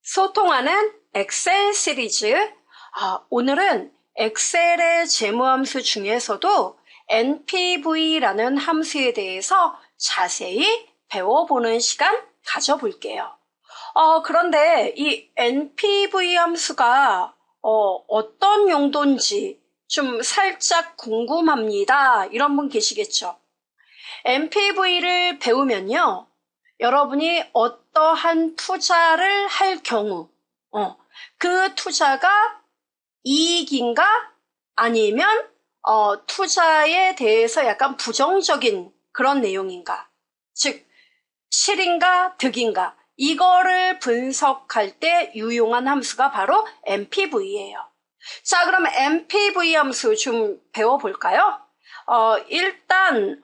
소통하는 엑셀 시리즈. 오늘은 엑셀의 재무함수 중에서도 NPV라는 함수에 대해서 자세히 배워보는 시간 가져볼게요. 그런데 이 NPV 함수가 어떤 용도인지 좀 살짝 궁금합니다. 이런 분 계시겠죠? NPV를 배우면요, 여러분이 어떠한 투자를 할 경우 그 투자가 이익인가 아니면 투자에 대해서 약간 부정적인 그런 내용인가, 즉 실인가 득인가, 이거를 분석할 때 유용한 함수가 바로 NPV예요. 자, 그럼 NPV 함수 좀 배워볼까요? 일단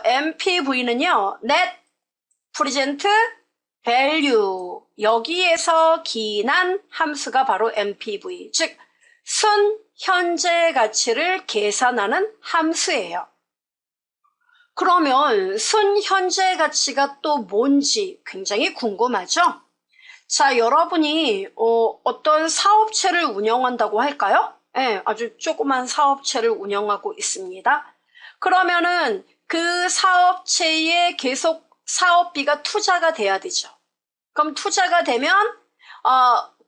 NPV는요, Net Present Value, 여기에서 기인한 함수가 바로 NPV, 즉 순 현재 가치를 계산하는 함수예요. 그러면 순 현재 가치가 또 뭔지 굉장히 궁금하죠? 자, 여러분이 어떤 사업체를 운영한다고 할까요? 네, 아주 조그만 사업체를 운영하고 있습니다. 그러면은 그 사업체에 계속 사업비가 투자가 돼야 되죠. 그럼 투자가 되면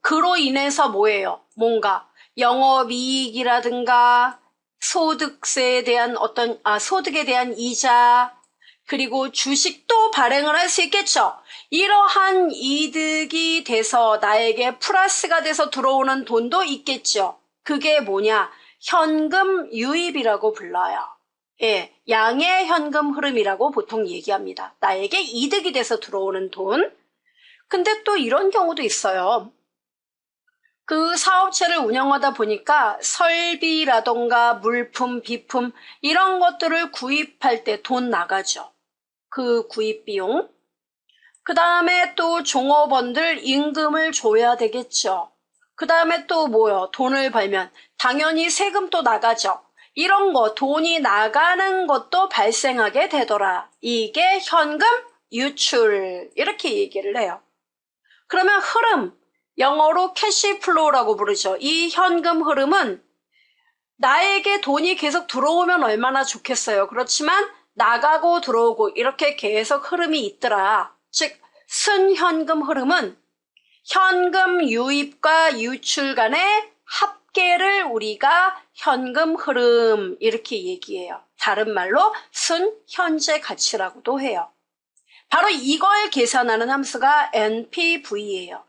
그로 인해서 뭐예요? 뭔가 영업이익이라든가 소득세에 대한 소득에 대한 이자, 그리고 주식도 발행을 할 수 있겠죠. 이러한 이득이 돼서 나에게 플러스가 돼서 들어오는 돈도 있겠죠. 그게 뭐냐? 현금 유입이라고 불러요. 예, 양의 현금 흐름이라고 보통 얘기합니다. 나에게 이득이 돼서 들어오는 돈. 근데 또 이런 경우도 있어요. 그 사업체를 운영하다 보니까 설비라던가 물품, 비품 이런 것들을 구입할 때 돈 나가죠. 그 구입 비용. 그 다음에 또 종업원들 임금을 줘야 되겠죠. 그 다음에 또 뭐요? 돈을 벌면 당연히 세금도 나가죠. 이런 거, 돈이 나가는 것도 발생하게 되더라. 이게 현금 유출, 이렇게 얘기를 해요. 그러면 흐름, 영어로 캐시플로우라고 부르죠. 이 현금 흐름은 나에게 돈이 계속 들어오면 얼마나 좋겠어요. 그렇지만 나가고 들어오고 이렇게 계속 흐름이 있더라. 즉 순현금 흐름은 현금 유입과 유출 간의 합계를 우리가 현금 흐름 이렇게 얘기해요. 다른 말로 순현재 가치라고도 해요. 바로 이걸 계산하는 함수가 NPV예요.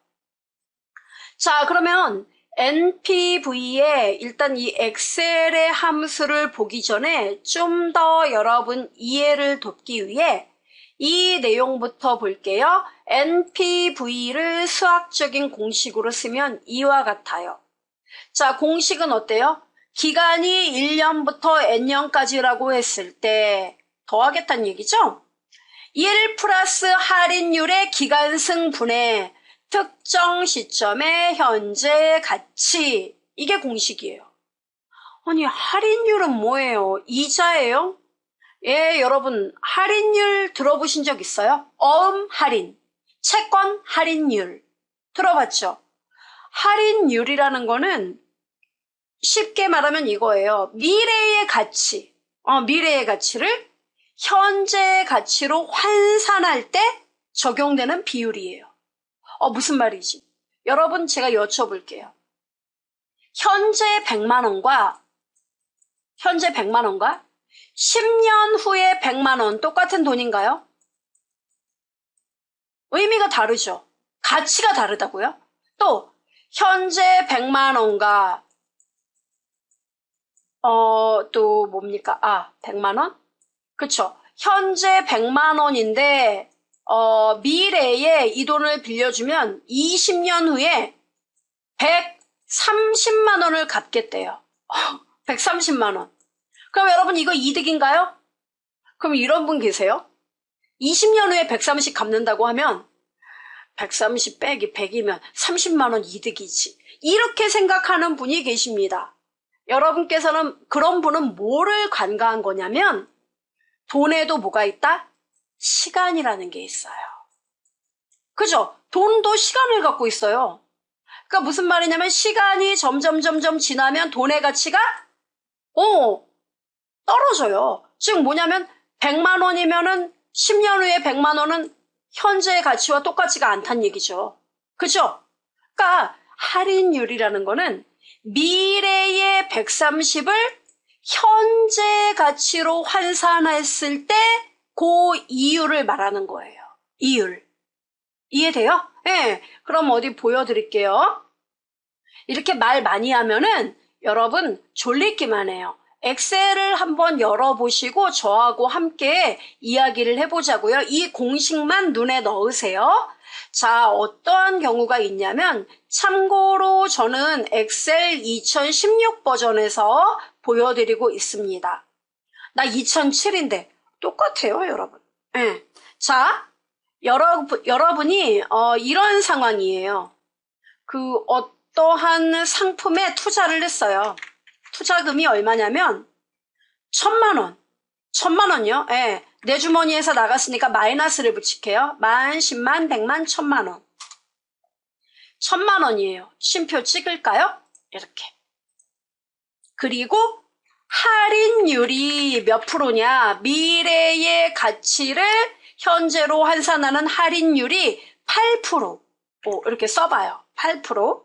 자, 그러면 NPV에 일단 이 엑셀의 함수를 보기 전에 좀 더 여러분 이해를 돕기 위해 이 내용부터 볼게요. NPV를 수학적인 공식으로 쓰면 이와 같아요. 자, 공식은 어때요? 기간이 1년부터 N년까지라고 했을 때 더하겠다는 얘기죠? 1 플러스 할인율의 기간승분의 특정 시점의 현재 가치, 이게 공식이에요. 아니, 할인율은 뭐예요? 이자예요? 예, 여러분, 할인율 들어보신 적 있어요? 어음 할인, 채권 할인율 들어봤죠? 할인율이라는 거는 쉽게 말하면 이거예요. 미래의 가치, 미래의 가치를 현재 가치로 환산할 때 적용되는 비율이에요. 무슨 말이지? 여러분, 제가 여쭤볼게요. 현재 100만 원과 10년 후에 100만 원 똑같은 돈인가요? 의미가 다르죠. 가치가 다르다고요? 또 현재 100만 원과 또 뭡니까? 100만 원? 그쵸. 현재 100만 원인데 미래에 이 돈을 빌려주면 20년 후에 130만 원을 갚겠대요. 130만 원. 그럼 여러분 이거 이득인가요? 그럼 이런 분 계세요? 20년 후에 130 갚는다고 하면 130 빼기 100이면 30만 원 이득이지. 이렇게 생각하는 분이 계십니다. 여러분께서는 그런 분은 뭐를 간과한 거냐면 돈에도 뭐가 있다? 시간이라는 게 있어요. 그죠? 돈도 시간을 갖고 있어요. 그러니까 무슨 말이냐면 시간이 점점 지나면 돈의 가치가 떨어져요. 즉 뭐냐면 100만 원이면은 10년 후에 100만 원은 현재의 가치와 똑같지가 않다는 얘기죠. 그죠? 그러니까 할인율이라는 거는 미래의 130을 현재 가치로 환산했을 때 그 이율을 말하는 거예요. 이율. 이해돼요? 네. 그럼 어디 보여드릴게요. 이렇게 말 많이 하면은 여러분 졸리기만 해요. 엑셀을 한번 열어보시고 저하고 함께 이야기를 해보자고요. 이 공식만 눈에 넣으세요. 자, 어떠한 경우가 있냐면 참고로 저는 엑셀 2016 버전에서 보여드리고 있습니다. 나 2007인데 똑같아요, 여러분. 네. 자, 여러분이 이런 상황이에요. 그 어떠한 상품에 투자를 했어요. 투자금이 얼마냐면 1,000만 원. 1,000만 원요? 예. 내 주머니에서 나갔으니까 마이너스를 붙일게요. 만, 10만, 100만, 1,000만 원. 1,000만 원이에요. 쉼표 찍을까요? 이렇게. 그리고 할인율이 몇 프로냐? 미래의 가치를 현재로 환산하는 할인율이 8%. 이렇게 써봐요. 8%.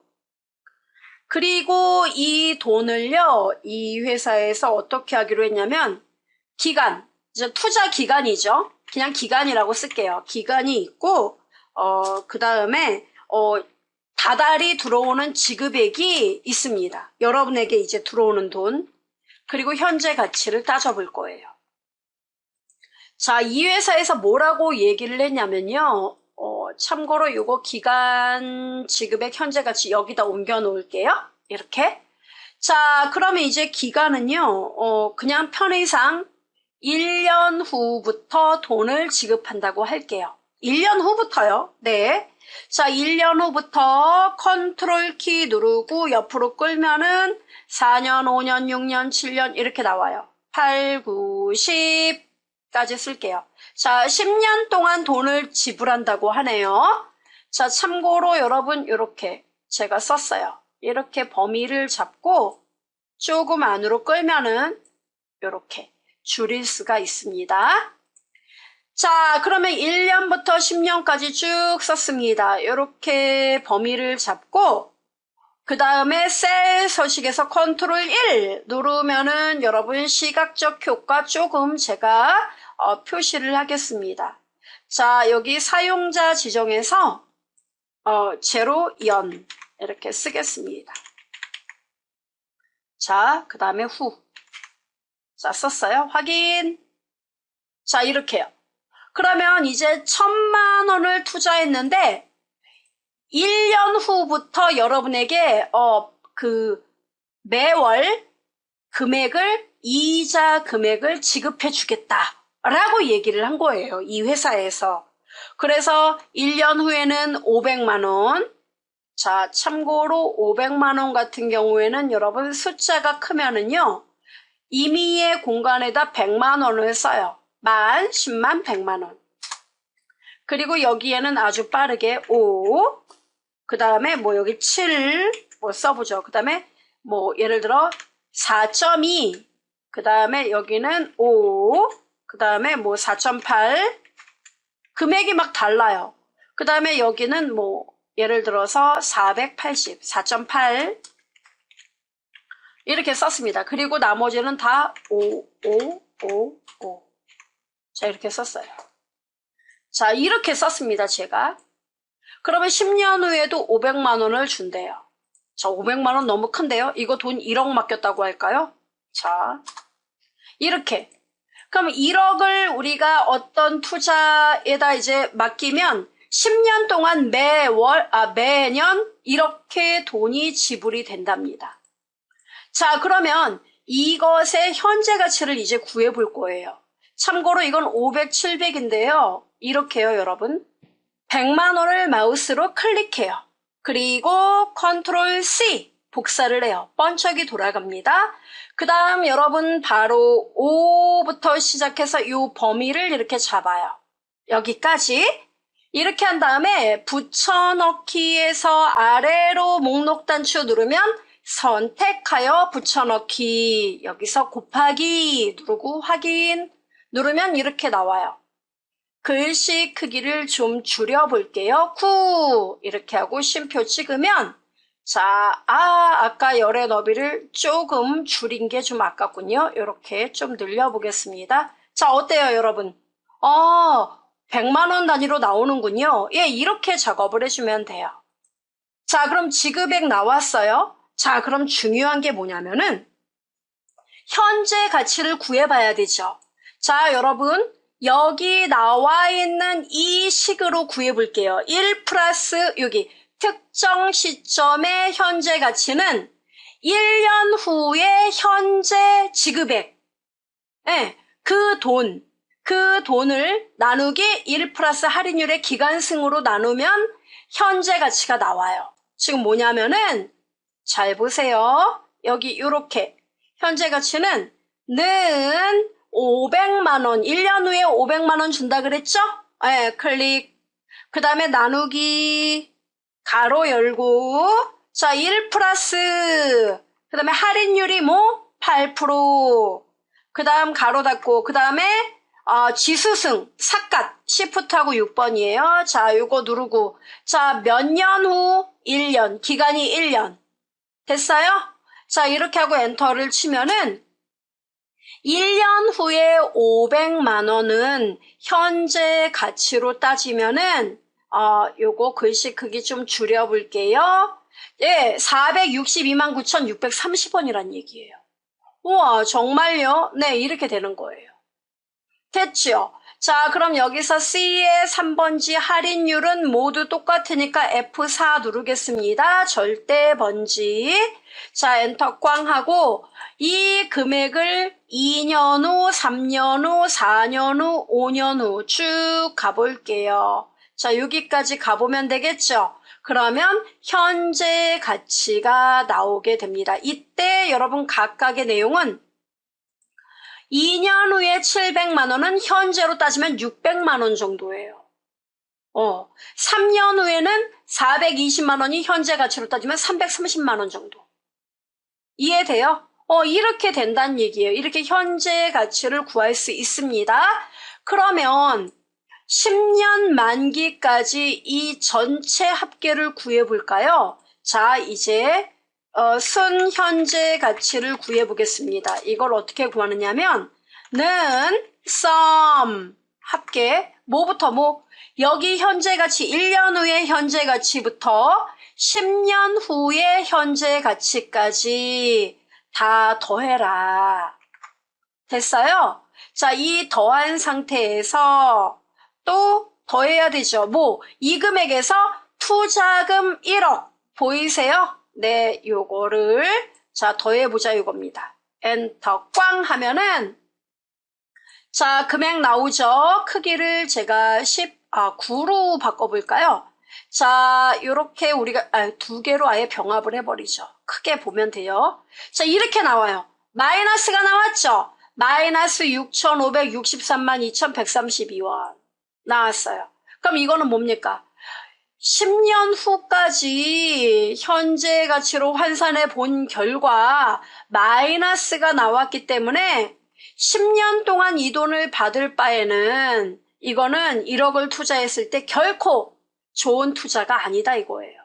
그리고 이 돈을요, 이 회사에서 어떻게 하기로 했냐면, 기간, 이제 투자 기간이죠. 그냥 기간이라고 쓸게요. 기간이 있고, 그 다음에, 다달이 들어오는 지급액이 있습니다. 여러분에게 이제 들어오는 돈, 그리고 현재 가치를 따져볼 거예요. 자, 이 회사에서 뭐라고 얘기를 했냐면요. 참고로 요거 기간 지급액 현재 가치 여기다 옮겨 놓을게요. 이렇게. 자, 그러면 이제 기간은요. 그냥 편의상 1년 후부터 돈을 지급한다고 할게요. 1년 후부터요. 네. 자, 1년 후부터 컨트롤 키 누르고 옆으로 끌면은 4년, 5년, 6년, 7년 이렇게 나와요. 8, 9, 10까지 쓸게요. 자, 10년 동안 돈을 지불한다고 하네요. 자, 참고로 여러분 이렇게 제가 썼어요. 이렇게 범위를 잡고 조금 안으로 끌면은 이렇게 줄일 수가 있습니다. 자, 그러면 1년부터 10년까지 쭉 썼습니다. 이렇게 범위를 잡고 그 다음에 셀 서식에서 컨트롤 1 누르면은 여러분 시각적 효과 조금 제가 표시를 하겠습니다. 자, 여기 사용자 지정에서 0연 이렇게 쓰겠습니다. 자, 그 다음에 후. 자, 썼어요. 확인. 자, 이렇게요. 그러면 이제 1,000만 원을 투자했는데 1년 후부터 여러분에게 매월 금액을 이자 금액을 지급해 주겠다라고 얘기를 한 거예요. 이 회사에서. 그래서 1년 후에는 500만 원. 자, 참고로 500만 원 같은 경우에는 여러분 숫자가 크면은요. 임의의 공간에다 100만 원을 써요. 만, 10만, 100만 원. 그리고 여기에는 아주 빠르게 5, 그 다음에 뭐 여기 7, 뭐 써보죠. 그 다음에 뭐 예를 들어 4.2, 그 다음에 여기는 5, 그 다음에 뭐 4.8, 금액이 막 달라요. 그 다음에 여기는 뭐 예를 들어서 480, 4.8 이렇게 썼습니다. 그리고 나머지는 다 5, 5, 5, 5. 자, 이렇게 썼어요. 자, 이렇게 썼습니다, 제가. 그러면 10년 후에도 500만 원을 준대요. 자, 500만 원 너무 큰데요? 이거 돈 1억 맡겼다고 할까요? 자, 이렇게. 그럼 1억을 우리가 어떤 투자에다 이제 맡기면 10년 동안 매년 이렇게 돈이 지불이 된답니다. 자, 그러면 이것의 현재 가치를 이제 구해 볼 거예요. 참고로 이건 500, 700인데요. 이렇게요, 여러분. 100만 원을 마우스로 클릭해요. 그리고 컨트롤 C 복사를 해요. 번쩍이 돌아갑니다. 그 다음 여러분 바로 5부터 시작해서 이 범위를 이렇게 잡아요. 여기까지. 이렇게 한 다음에 붙여넣기에서 아래로 목록 단추 누르면 선택하여 붙여넣기, 여기서 곱하기 누르고 확인 누르면 이렇게 나와요. 글씨 크기를 좀 줄여볼게요. 9 이렇게 하고 쉼표 찍으면 자, 아까 열의 너비를 조금 줄인 게 좀 아깝군요. 이렇게 좀 늘려보겠습니다. 자, 어때요, 여러분? 100만 원 단위로 나오는군요. 예, 이렇게 작업을 해주면 돼요. 자, 그럼 지급액 나왔어요. 자, 그럼 중요한 게 뭐냐면은 현재 가치를 구해봐야 되죠. 자, 여러분, 여기 나와 있는 이 식으로 구해볼게요. 1 플러스 여기 특정 시점의 현재 가치는 1년 후의 현재 지급액. 네, 그 돈을 나누기 1 플러스 할인율의 기간승으로 나누면 현재 가치가 나와요. 지금 뭐냐면은 잘 보세요. 여기 이렇게 현재 가치는 는 500만 원, 1년 후에 500만 원 준다 그랬죠? 네, 클릭. 그 다음에 나누기 가로 열고 자, 1 플러스 그 다음에 할인율이 뭐? 8%. 그 다음 가로 닫고 그 다음에 지수승, 삭갓, 시프트하고 6번이에요. 자, 요거 누르고 자, 몇 년 후? 1년, 기간이 1년. 됐어요? 자, 이렇게 하고 엔터를 치면은 1년 후에 500만 원은 현재 가치로 따지면은 요거 글씨 크기 좀 줄여볼게요. 예, 462만 9,630원이란 얘기예요. 우와, 정말요? 네, 이렇게 되는 거예요. 됐죠? 자, 그럼 여기서 C의 3번지 할인율은 모두 똑같으니까 F4 누르겠습니다. 절대 번지. 자, 엔터 꽝 하고 이 금액을 2년 후, 3년 후, 4년 후, 5년 후 쭉 가볼게요. 자, 여기까지 가보면 되겠죠? 그러면 현재 가치가 나오게 됩니다. 이때 여러분 각각의 내용은 2년 후에 700만 원은 현재로 따지면 600만 원 정도예요. 3년 후에는 420만 원이 현재 가치로 따지면 330만 원 정도. 이해돼요? 이렇게 된다는 얘기예요. 이렇게 현재 가치를 구할 수 있습니다. 그러면 10년 만기까지 이 전체 합계를 구해볼까요? 자, 이제 순 현재 가치를 구해보겠습니다. 이걸 어떻게 구하느냐면 는 sum 합계 뭐부터 뭐 여기 현재 가치 1년 후의 현재 가치부터 10년 후의 현재 가치까지 다 더해라. 됐어요? 자, 이 더한 상태에서 또 더해야 되죠. 뭐 이 금액에서 투자금 1억 보이세요? 네, 요거를 자 더해보자 이겁니다. 엔터 꽝 하면은 자 금액 나오죠. 크기를 제가 9로 바꿔볼까요? 자, 요렇게 우리가 두 개로 아예 병합을 해버리죠. 크게 보면 돼요. 자, 이렇게 나와요. 마이너스가 나왔죠. 마이너스 6,563만 2,132원 나왔어요. 그럼 이거는 뭡니까? 10년 후까지 현재 가치로 환산해 본 결과 마이너스가 나왔기 때문에 10년 동안 이 돈을 받을 바에는 이거는 1억을 투자했을 때 결코 좋은 투자가 아니다 이거예요.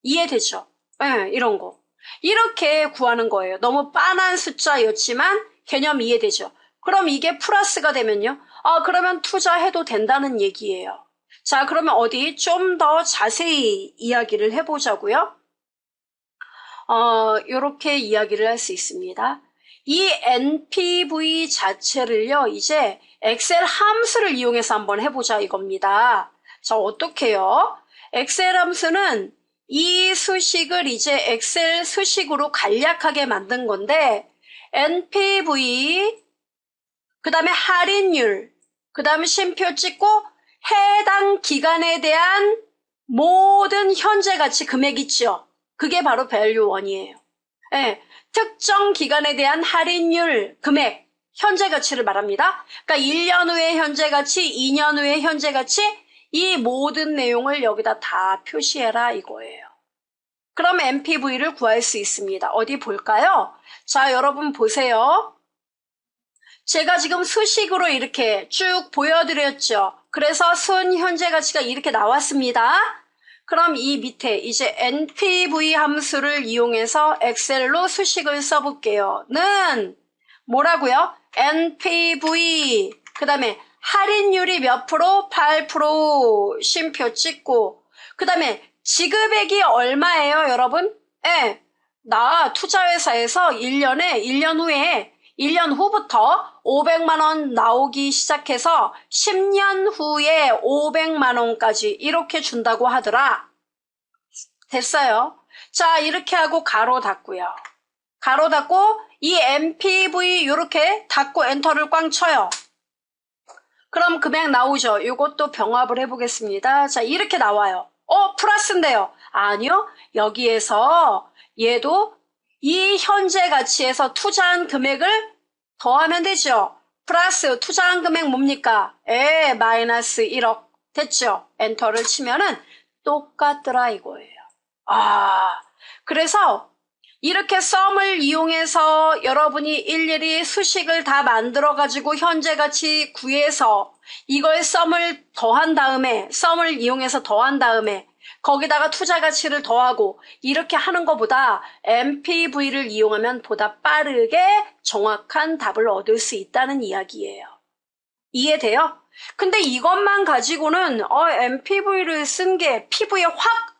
이해되죠? 네, 이런 거. 이렇게 구하는 거예요. 너무 빤한 숫자였지만 개념 이해되죠? 그럼 이게 플러스가 되면요. 그러면 투자해도 된다는 얘기예요. 자, 그러면 어디 좀 더 자세히 이야기를 해보자고요. 요렇게 이야기를 할 수 있습니다. 이 NPV 자체를요, 이제 엑셀 함수를 이용해서 한번 해보자 이겁니다. 자, 어떻게요? 엑셀 함수는 이 수식을 이제 엑셀 수식으로 간략하게 만든 건데, NPV, 그 다음에 할인율, 그 다음에 쉼표 찍고 해당 기간에 대한 모든 현재 가치 금액 있죠? 그게 바로 밸류 1이에요. 네, 특정 기간에 대한 할인율 금액, 현재 가치를 말합니다. 그러니까 1년 후의 현재 가치, 2년 후의 현재 가치, 이 모든 내용을 여기다 다 표시해라 이거예요. 그럼 NPV를 구할 수 있습니다. 어디 볼까요? 자, 여러분 보세요. 제가 지금 수식으로 이렇게 쭉 보여드렸죠. 그래서 순 현재 가치가 이렇게 나왔습니다. 그럼 이 밑에 이제 NPV 함수를 이용해서 엑셀로 수식을 써볼게요. 는 뭐라고요? NPV 그 다음에 할인율이 몇 프로? 8% 쉼표 찍고 그 다음에 지급액이 얼마예요 여러분? 예, 나 투자회사에서 1년 후에 1년 후부터 500만 원 나오기 시작해서 10년 후에 500만 원까지 이렇게 준다고 하더라. 됐어요. 자, 이렇게 하고 가로 닫고요. 가로 닫고 이 NPV 이렇게 닫고 엔터를 꽝 쳐요. 그럼 금액 나오죠. 이것도 병합을 해보겠습니다. 자, 이렇게 나와요. 플러스인데요. 아니요. 여기에서 얘도 이 현재 가치에서 투자한 금액을 더하면 되죠. 플러스 투자한 금액 뭡니까? 마이너스 1억. 됐죠? 엔터를 치면은 똑같더라 이거예요. 그래서 이렇게 썸을 이용해서 여러분이 일일이 수식을 다 만들어가지고 현재 가치 구해서 이걸 썸을 이용해서 더한 다음에 거기다가 투자 가치를 더하고 이렇게 하는 것보다 NPV를 이용하면 보다 빠르게 정확한 답을 얻을 수 있다는 이야기예요. 이해돼요? 근데 이것만 가지고는 NPV를 쓴 게 피부에 확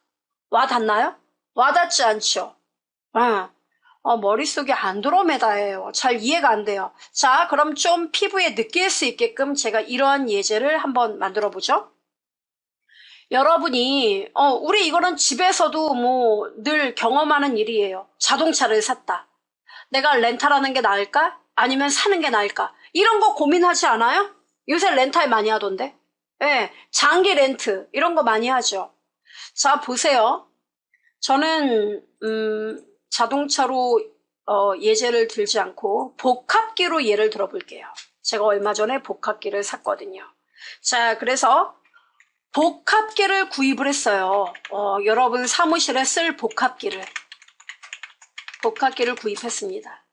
와닿나요? 와닿지 않죠? 머릿속에 안드로메다예요. 잘 이해가 안 돼요. 자, 그럼 좀 피부에 느낄 수 있게끔 제가 이러한 예제를 한번 만들어 보죠. 여러분이 우리 이거는 집에서도 뭐 늘 경험하는 일이에요. 자동차를 샀다. 내가 렌탈하는 게 나을까? 아니면 사는 게 나을까? 이런 거 고민하지 않아요? 요새 렌탈 많이 하던데. 장기 렌트 이런 거 많이 하죠. 자, 보세요. 저는 자동차로 예제를 들지 않고 복합기로 예를 들어볼게요. 제가 얼마 전에 복합기를 샀거든요. 자, 그래서 복합기를 구입을 했어요. 여러분 사무실에 쓸 복합기를 구입했습니다.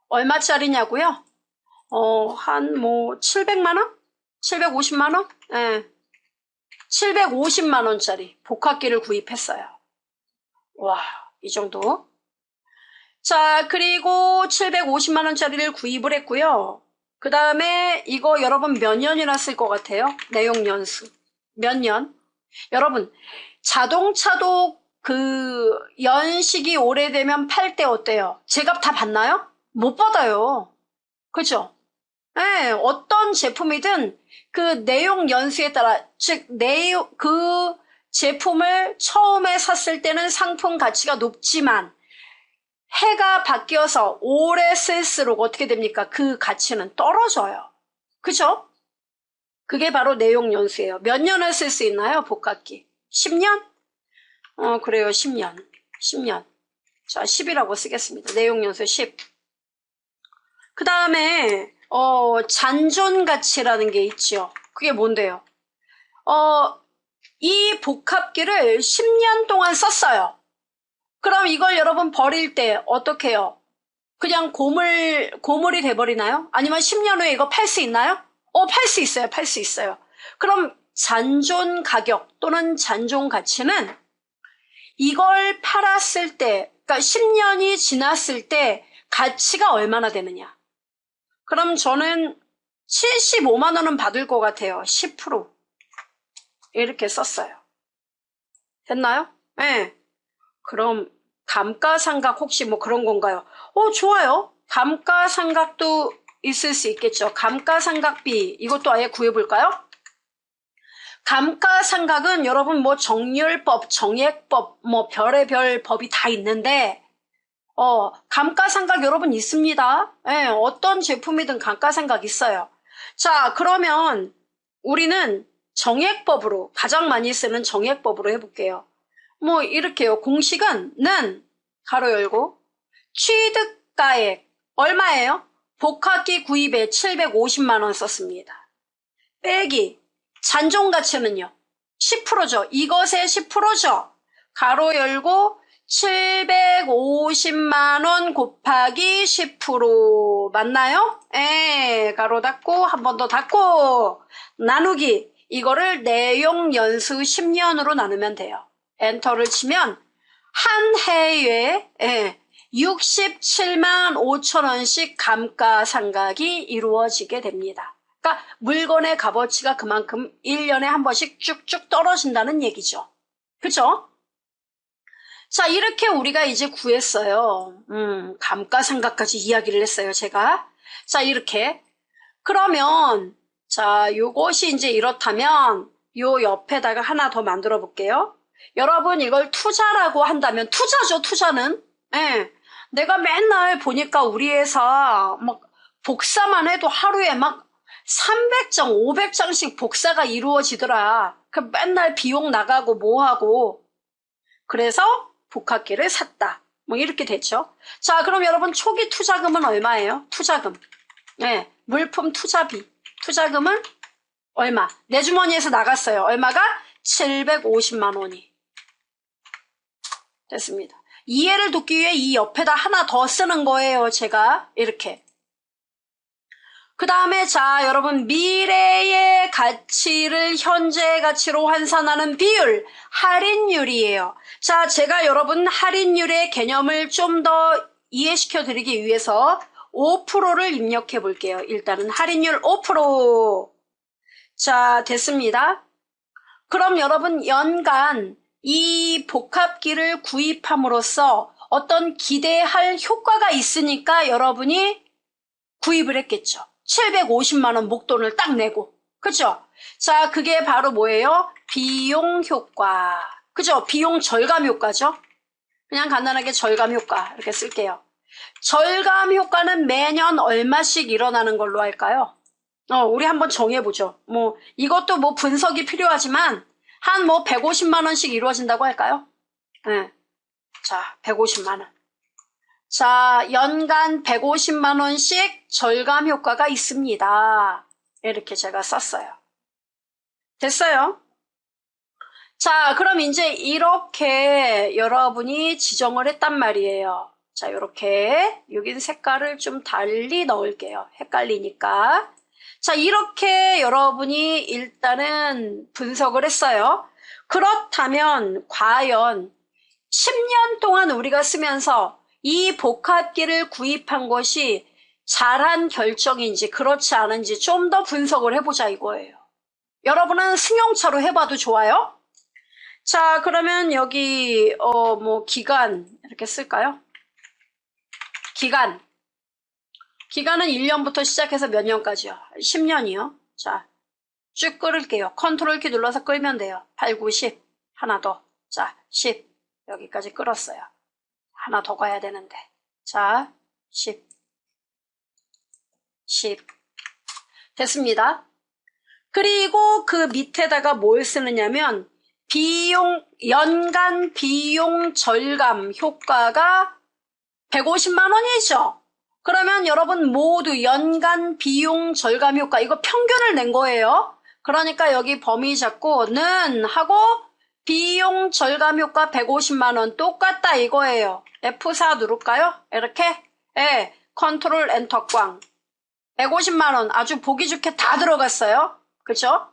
얼마짜리냐고요? 한 700만원? 750만원? 750만원짜리 복합기를 구입했어요. 와, 이 정도. 자, 그리고 750만원짜리를 구입을 했고요. 그 다음에 이거 여러분 몇 년이나 쓸 것 같아요? 내용 연수. 몇 년? 여러분, 자동차도 그 연식이 오래되면 팔 때 어때요? 제값 다 받나요? 못 받아요. 그죠? 어떤 제품이든 그 내용 연수에 따라, 즉, 그 제품을 처음에 샀을 때는 상품 가치가 높지만 해가 바뀌어서 오래 쓸수록 어떻게 됩니까? 그 가치는 떨어져요. 그죠? 그게 바로 내용 연수예요. 몇 년을 쓸 수 있나요? 복합기. 10년? 그래요. 10년. 10년. 자, 10이라고 쓰겠습니다. 내용 연수 10. 그 다음에 잔존 가치라는 게 있죠. 그게 뭔데요? 이 복합기를 10년 동안 썼어요. 그럼 이걸 여러분 버릴 때 어떻게 해요? 그냥 고물이 돼버리나요? 아니면 10년 후에 이거 팔 수 있나요? 팔 수 있어요. 팔 수 있어요. 그럼 잔존 가격 또는 잔존 가치는 이걸 팔았을 때, 그러니까 10년이 지났을 때 가치가 얼마나 되느냐. 그럼 저는 75만 원은 받을 것 같아요. 10%. 이렇게 썼어요. 됐나요? 네. 그럼 감가상각 혹시 뭐 그런 건가요? 좋아요. 감가상각도 있을 수 있겠죠. 감가상각비 이것도 아예 구해볼까요? 감가상각은 여러분 뭐 정률법, 정액법, 뭐 별의별 법이 다 있는데 감가상각 여러분 있습니다. 어떤 제품이든 감가상각 있어요. 자, 그러면 우리는 정액법으로 가장 많이 쓰는 정액법으로 해볼게요. 뭐 이렇게요. 공식은 가로 열고 취득가액 얼마예요? 복합기 구입에 750만 원 썼습니다. 빼기 잔존 가치는요? 10%죠. 이것의 10%죠. 가로 열고 750만 원 곱하기 10% 맞나요? 예, 가로 닫고 한 번 더 닫고 나누기 이거를 내용 연수 10년으로 나누면 돼요. 엔터를 치면 한 해에 67만 5천 원씩 감가상각이 이루어지게 됩니다. 그러니까 물건의 값어치가 그만큼 1년에 한 번씩 쭉쭉 떨어진다는 얘기죠. 그죠? 자, 이렇게 우리가 이제 구했어요. 감가상각까지 이야기를 했어요, 제가. 자, 이렇게. 그러면, 자, 요것이 이제 이렇다면, 요 옆에다가 하나 더 만들어 볼게요. 여러분, 이걸 투자라고 한다면, 투자죠, 투자는. 예. 내가 맨날 보니까 우리 회사, 막, 복사만 해도 하루에 막, 300장, 500장씩 복사가 이루어지더라. 그 맨날 비용 나가고 뭐하고. 그래서 복합기를 샀다. 뭐 이렇게 됐죠. 자, 그럼 여러분 초기 투자금은 얼마예요? 투자금. 네, 물품 투자비. 투자금은 얼마? 내 주머니에서 나갔어요. 얼마가? 750만 원이. 됐습니다. 이해를 돕기 위해 이 옆에다 하나 더 쓰는 거예요. 제가 이렇게. 그 다음에 자 여러분 미래의 가치를 현재의 가치로 환산하는 비율 할인율이에요. 자 제가 여러분 할인율의 개념을 좀 더 이해시켜 드리기 위해서 5%를 입력해 볼게요. 일단은 할인율 5%. 자 됐습니다. 그럼 여러분 연간 이 복합기를 구입함으로써 어떤 기대할 효과가 있으니까 여러분이 구입을 했겠죠. 750만 원 목돈을 딱 내고. 그죠? 자, 그게 바로 뭐예요? 비용 효과. 그죠? 비용 절감 효과죠? 그냥 간단하게 절감 효과 이렇게 쓸게요. 절감 효과는 매년 얼마씩 일어나는 걸로 할까요? 우리 한번 정해보죠. 뭐 이것도 뭐 분석이 필요하지만 한 뭐 150만 원씩 이루어진다고 할까요? 네. 자, 150만 원. 자, 연간 150만 원씩 절감 효과가 있습니다. 이렇게 제가 썼어요. 됐어요? 자, 그럼 이제 이렇게 여러분이 지정을 했단 말이에요. 자, 이렇게 여긴 색깔을 좀 달리 넣을게요. 헷갈리니까. 자, 이렇게 여러분이 일단은 분석을 했어요. 그렇다면 과연 10년 동안 우리가 쓰면서 이 복합기를 구입한 것이 잘한 결정인지 그렇지 않은지 좀 더 분석을 해보자 이거예요. 여러분은 승용차로 해봐도 좋아요? 자, 그러면 여기 뭐 기간 이렇게 쓸까요? 기간은 1년부터 시작해서 몇 년까지요? 10년이요. 자, 쭉 끌을게요. 컨트롤 키 눌러서 끌면 돼요. 8, 9, 10. 하나 더. 자, 10. 여기까지 끌었어요. 하나 더 가야 되는데. 자, 10. 됐습니다. 그리고 그 밑에다가 뭘 쓰느냐면 연간 비용 절감 효과가 150만 원이죠. 그러면 여러분 모두 연간 비용 절감 효과 이거 평균을 낸 거예요. 그러니까 여기 범위 잡고는 하고 비용 절감 효과 150만 원 똑같다 이거예요. F4 누를까요? 이렇게 컨트롤 엔터 꽝 150만 원 아주 보기 좋게 다 들어갔어요. 그죠?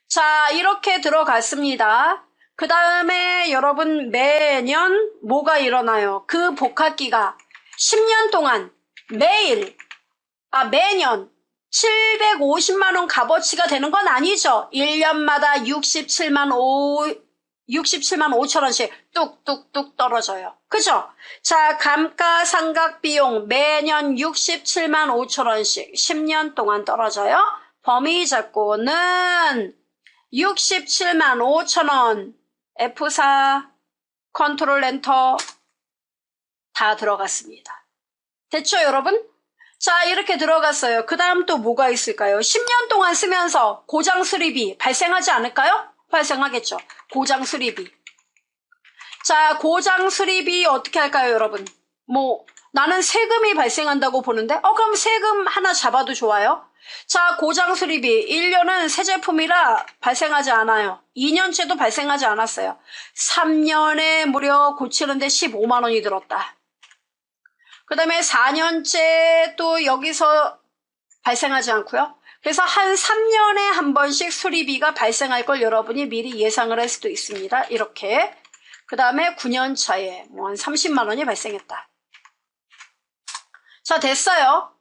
자 이렇게 들어갔습니다. 그 다음에 여러분 매년 뭐가 일어나요? 그 복합기가 10년 동안 매년 750만 원 값어치가 되는 건 아니죠. 1년마다 67만 5천 원씩 뚝뚝뚝 떨어져요. 그죠? 자, 감가상각 비용 매년 67만 5천 원씩 10년 동안 떨어져요. 범위 잡고는 67만 5천 원 F4 컨트롤 엔터 다 들어갔습니다. 됐죠, 여러분? 자, 이렇게 들어갔어요. 그 다음 또 뭐가 있을까요? 10년 동안 쓰면서 고장 수리비 발생하지 않을까요? 발생하겠죠. 고장 수리비. 자, 고장 수리비 어떻게 할까요, 여러분? 뭐 나는 세금이 발생한다고 보는데 그럼 세금 하나 잡아도 좋아요. 자, 고장 수리비 1년은 새 제품이라 발생하지 않아요. 2년째도 발생하지 않았어요. 3년에 무려 고치는데 15만 원이 들었다. 그 다음에 4년째 또 여기서 발생하지 않고요. 그래서 한 3년에 한 번씩 수리비가 발생할 걸 여러분이 미리 예상을 할 수도 있습니다. 이렇게. 그 다음에 9년 차에 뭐 한 30만 원이 발생했다. 자, 됐어요.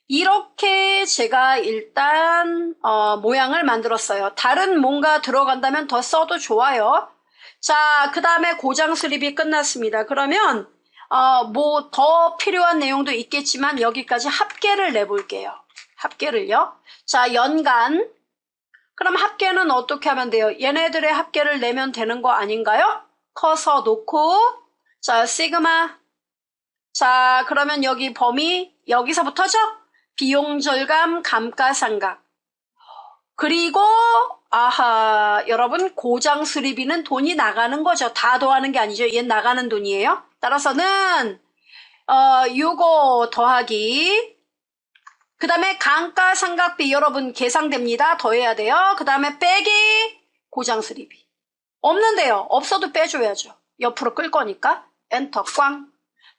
이렇게 제가 일단 모양을 만들었어요. 다른 뭔가 들어간다면 더 써도 좋아요. 자, 그 다음에 고장 수리비 끝났습니다. 그러면 뭐 더 필요한 내용도 있겠지만 여기까지 합계를 내볼게요. 합계를요. 자, 연간. 그럼 합계는 어떻게 하면 돼요? 얘네들의 합계를 내면 되는 거 아닌가요? 커서 놓고, 자, 시그마. 자, 그러면 여기 범위 여기서부터죠? 비용 절감, 감가상각. 그리고 아하, 여러분 고장 수리비는 돈이 나가는 거죠. 다 더하는 게 아니죠. 얘는 나가는 돈이에요. 따라서는 요거 더하기, 그 다음에 감가상각비 여러분 계상됩니다. 더해야 돼요. 그 다음에 빼기 고장 수리비. 없는데요. 없어도 빼줘야죠. 옆으로 끌 거니까. 엔터 꽝.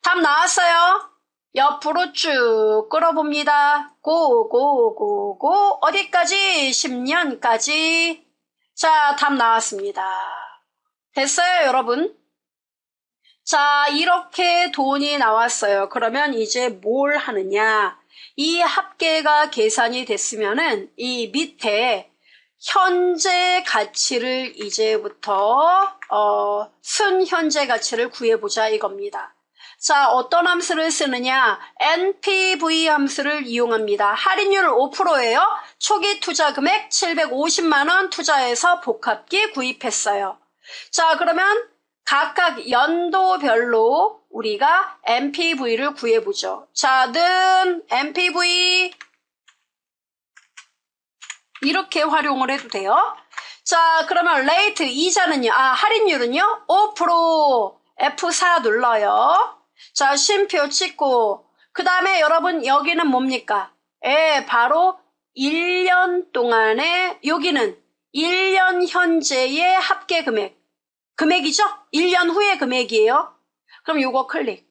답 나왔어요. 옆으로 쭉 끌어봅니다. 고고고고 어디까지? 10년까지. 자, 답 나왔습니다. 됐어요, 여러분? 자, 이렇게 돈이 나왔어요. 그러면 이제 뭘 하느냐? 이 합계가 계산이 됐으면은 이 밑에 현재 가치를 이제부터 순현재 가치를 구해보자 이겁니다. 자, 어떤 함수를 쓰느냐? NPV 함수를 이용합니다. 할인율 5%예요. 초기 투자 금액 750만 원 투자해서 복합기 구입했어요. 자, 그러면 각각 연도별로 우리가 NPV를 구해보죠. 자, 는 NPV 이렇게 활용을 해도 돼요. 자, 그러면 레이트 이자는요. 할인율은요. 5% F4 눌러요. 자, 쉼표 찍고 그 다음에 여러분 여기는 뭡니까? 바로 1년 동안에 여기는 1년 현재의 합계 금액이죠? 1년 후의 금액이에요. 그럼 요거 클릭.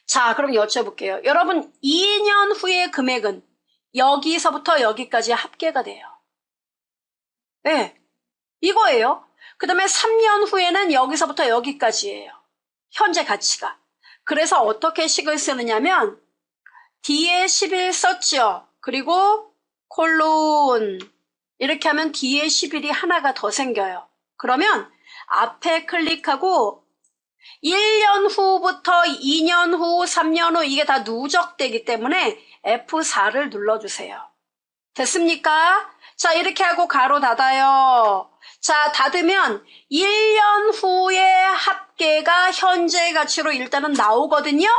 자, 그럼 여쭤볼게요. 여러분 2년 후의 금액은 여기서부터 여기까지 합계가 돼요. 네, 이거예요. 그 다음에 3년 후에는 여기서부터 여기까지예요. 현재 가치가. 그래서 어떻게 식을 쓰느냐면 뒤에 11 썼죠. 그리고 콜론 이렇게 하면 뒤에 11이 하나가 더 생겨요. 그러면 앞에 클릭하고 1년 후부터 2년 후, 3년 후 이게 다 누적되기 때문에 F4를 눌러주세요. 됐습니까? 자, 이렇게 하고 가로 닫아요. 자, 닫으면 1년 후의 합계가 현재 가치로 일단은 나오거든요.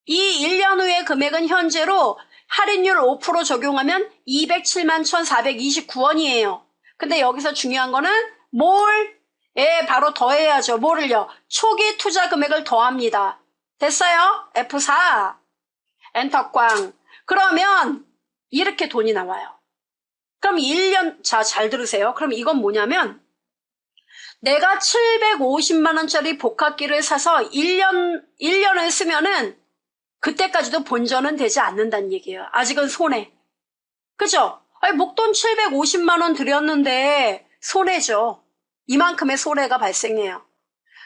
이 1년 후의 금액은 현재로 할인율 5% 적용하면 207만 1,429원이에요. 근데 여기서 중요한 거는 바로 더해야죠. 뭐를요? 초기 투자 금액을 더합니다. 됐어요? F4. 엔터 꽝. 그러면 이렇게 돈이 나와요. 그럼 1년, 자, 잘 들으세요. 그럼 이건 뭐냐면 내가 750만 원짜리 복합기를 사서 1년을 쓰면은 그때까지도 본전은 되지 않는다는 얘기예요. 아직은 손해. 그죠? 아니, 목돈 750만 원 들였는데 손해죠. 이만큼의 손해가 발생해요.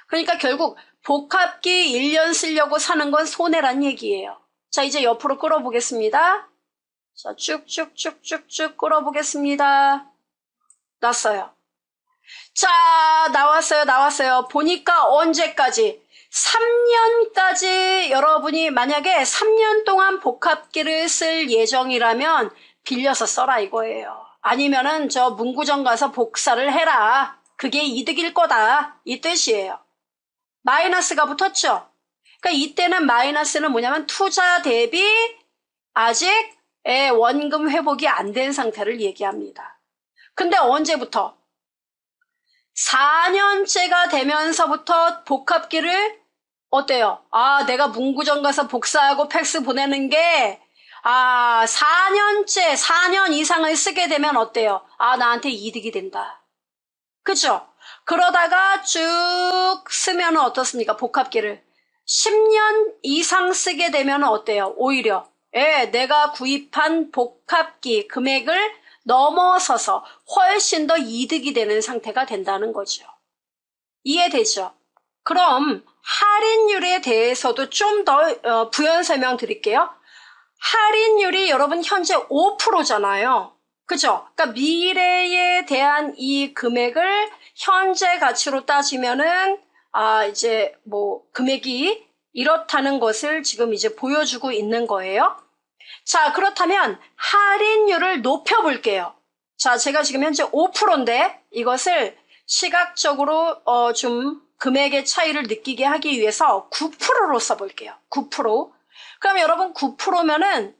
그러니까 결국 복합기 1년 쓰려고 사는 건 손해란 얘기예요. 자, 이제 옆으로 끌어보겠습니다. 자, 쭉쭉쭉쭉쭉 끌어보겠습니다. 났어요. 자, 나왔어요. 보니까 언제까지? 3년까지 여러분이 만약에 3년 동안 복합기를 쓸 예정이라면 빌려서 써라 이거예요. 아니면은 저 문구점 가서 복사를 해라. 그게 이득일 거다. 이 뜻이에요. 마이너스가 붙었죠? 그러니까 이때는 마이너스는 뭐냐면 투자 대비 아직 원금 회복이 안 된 상태를 얘기합니다. 근데 언제부터? 4년째가 되면서부터 복합기를 어때요? 내가 문구점 가서 복사하고 팩스 보내는 게 아, 4년 이상을 쓰게 되면 어때요? 아, 나한테 이득이 된다. 그죠? 그러다가 쭉 쓰면 어떻습니까? 복합기를. 10년 이상 쓰게 되면 어때요? 오히려, 예, 내가 구입한 복합기 금액을 넘어서서 훨씬 더 이득이 되는 상태가 된다는 거죠. 이해되죠? 그럼 할인율에 대해서도 좀 더 부연 설명 드릴게요. 할인율이 여러분 현재 5%잖아요. 그죠? 그러니까 미래에 대한 이 금액을 현재 가치로 따지면은 이제 뭐 금액이 이렇다는 것을 지금 이제 보여주고 있는 거예요. 자, 그렇다면 할인율을 높여볼게요. 자, 제가 지금 현재 5%인데 이것을 시각적으로 좀 금액의 차이를 느끼게 하기 위해서 9%로 써볼게요. 9%. 그럼 여러분 9%면은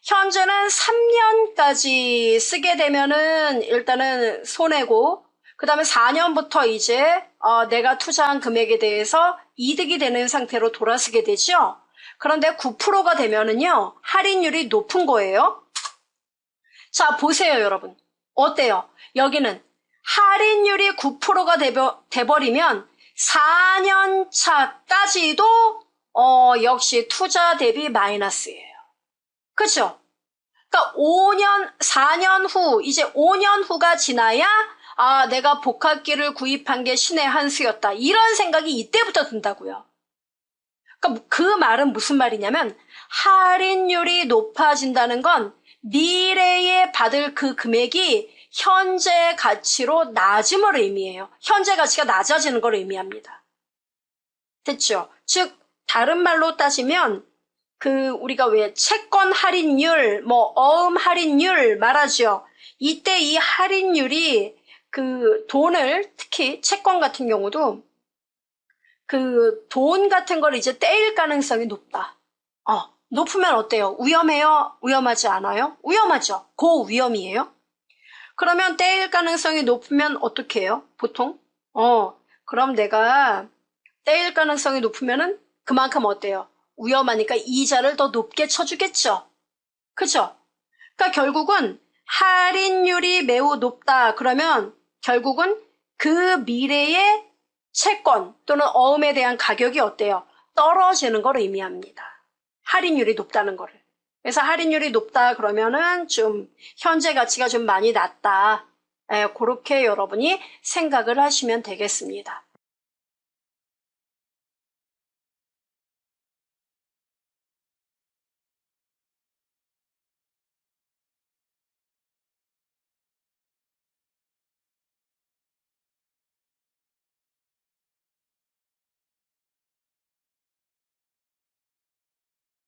현재는 3년까지 쓰게 되면은 일단은 손해고, 그 다음에 4년부터 이제 내가 투자한 금액에 대해서 이득이 되는 상태로 돌아서게 되죠. 그런데 9%가 되면은요, 할인율이 높은 거예요. 자, 보세요, 여러분. 어때요? 여기는 할인율이 9%가 돼버리면 4년 차까지도 역시 투자 대비 마이너스예요. 그죠? 그러니까 4년 후, 이제 5년 후가 지나야 내가 복합기를 구입한 게 신의 한 수였다. 이런 생각이 이때부터 든다고요. 그러니까 그 말은 무슨 말이냐면 할인율이 높아진다는 건 미래에 받을 그 금액이 현재 가치로 낮음을 의미해요. 현재 가치가 낮아지는 걸 의미합니다. 됐죠? 즉 다른 말로 따지면 우리가 왜 채권 할인율, 뭐 어음 할인율 말하죠. 이때 이 할인율이 돈을, 특히 채권 같은 경우도 돈 같은 걸 이제 떼일 가능성이 높다. 높으면 어때요? 위험해요? 위험하지 않아요? 위험하죠. 고위험이에요. 그러면 떼일 가능성이 높으면 어떻게 해요? 보통? 그럼 내가 떼일 가능성이 높으면은 그만큼 어때요? 위험하니까 이자를 더 높게 쳐주겠죠. 그죠? 그러니까 결국은 할인율이 매우 높다. 그러면 결국은 그 미래의 채권 또는 어음에 대한 가격이 어때요? 떨어지는 걸 의미합니다. 할인율이 높다는 거를. 그래서 할인율이 높다 그러면은 좀 현재 가치가 좀 많이 낮다. 그렇게 여러분이 생각을 하시면 되겠습니다.